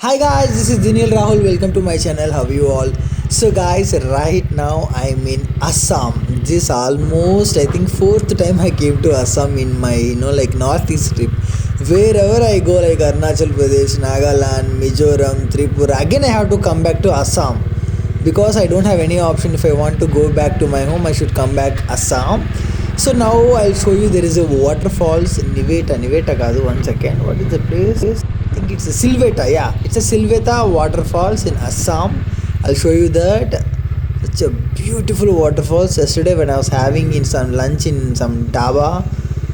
Hi guys, this is Daniel Rahul. Welcome to my channel. How are you all? So guys, right now I'm in Assam. This almost I think fourth time I came to Assam in my like northeast trip. Wherever I go like Arunachal Pradesh, Nagaland, Mizoram, Tripura, again I have to come back to Assam because I don't have any option. If I want to go back to my home, I should come back Assam. So now I'll show you there is a waterfalls Niveta Kazu. One second. What is the place? I think it's a Silveta. Yeah, it's a Silveta waterfalls in Assam. I'll show you that. Such a beautiful waterfalls. Yesterday when I was having in some lunch in some dhaba,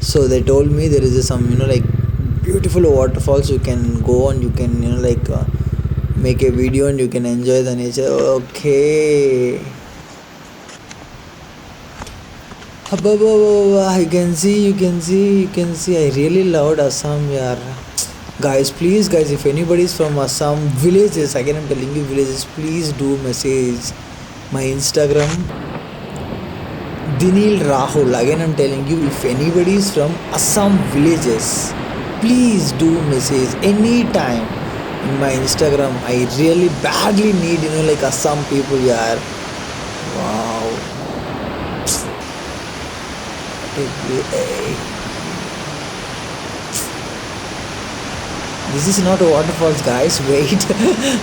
so they told me there is some like beautiful waterfalls. You can go and you can make a video and you can enjoy the nature. Okay. I can see, you can see. I really loved Assam, yaar. Guys, please, guys, if anybody is from Assam, villages, again I'm telling you, villages, please do message my Instagram, Dinil Rahul. Again I'm telling you, if anybody is from Assam villages, please do message anytime in my Instagram. I really badly need, like Assam people, yaar. Wow. This is not a waterfalls, guys. Wait,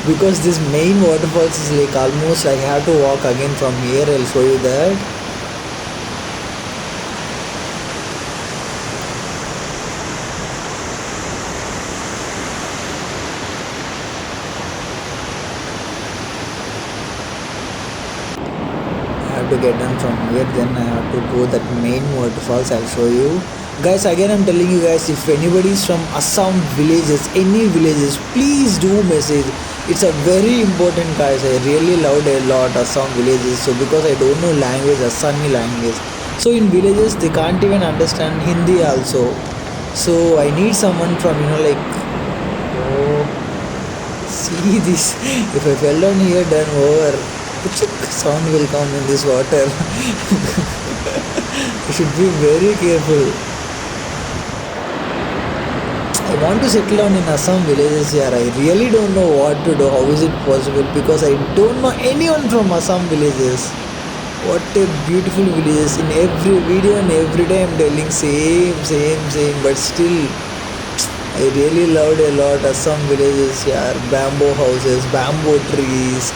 because this main waterfalls is like almost like I have to walk again from here. I'll show you that. I have to get done from here, then I have to go that main waterfalls. I'll show you. Guys, again I'm telling you guys, if anybody is from Assam villages, any villages, please do message. It's a very important, guys. I really loved a lot Assam villages. So because I don't know language, Assami language. So in villages they can't even understand Hindi also. So I need someone from like, oh, see this. If I fell down here, then over. Sound will come in this water. You should be very careful. I want to settle down in Assam villages here. I really don't know what to do. How is it possible? Because I don't know anyone from Assam villages. What a beautiful villages. In every video and every day I'm telling same. But still, I really loved a lot Assam villages here. Bamboo houses, bamboo trees,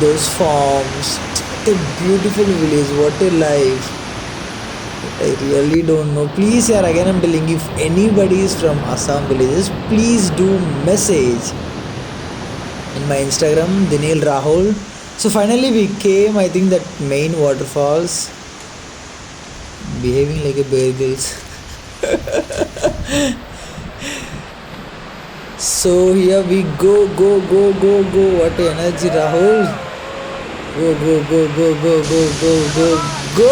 those farms. What a beautiful village. What a life. I really don't know. Please, yeah, again I'm telling you, if anybody is from Assam villages, please do message in my Instagram, Dinil Rahul. So finally we came, I think that main waterfalls, behaving like a Bear Grylls. So here we go. What energy, Rahul. Go.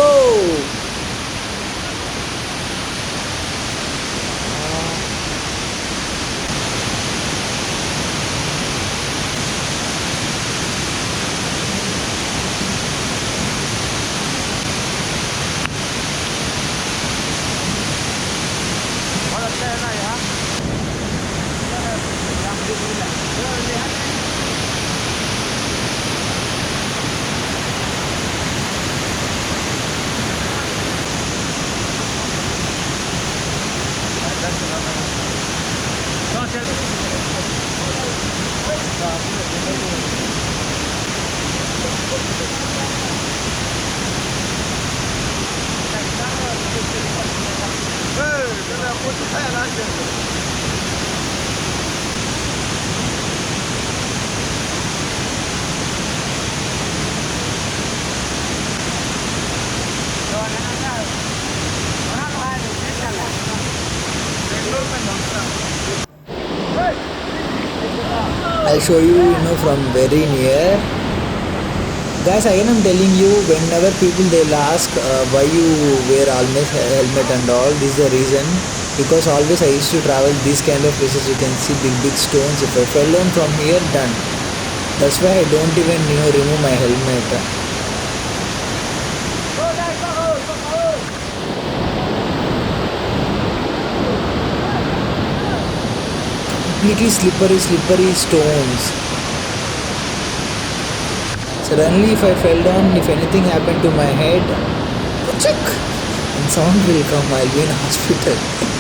I'll show you, from very near. Guys, again I'm telling you, whenever people they'll ask why you wear always helmet and all, this is the reason. Because always I used to travel these kind of places. You can see big stones. If I fell down from here, done. That's why I don't even remove my helmet. completely slippery stones. Suddenly, if I fell down, if anything happened to my head, check, and sound will come. I'll be in hospital.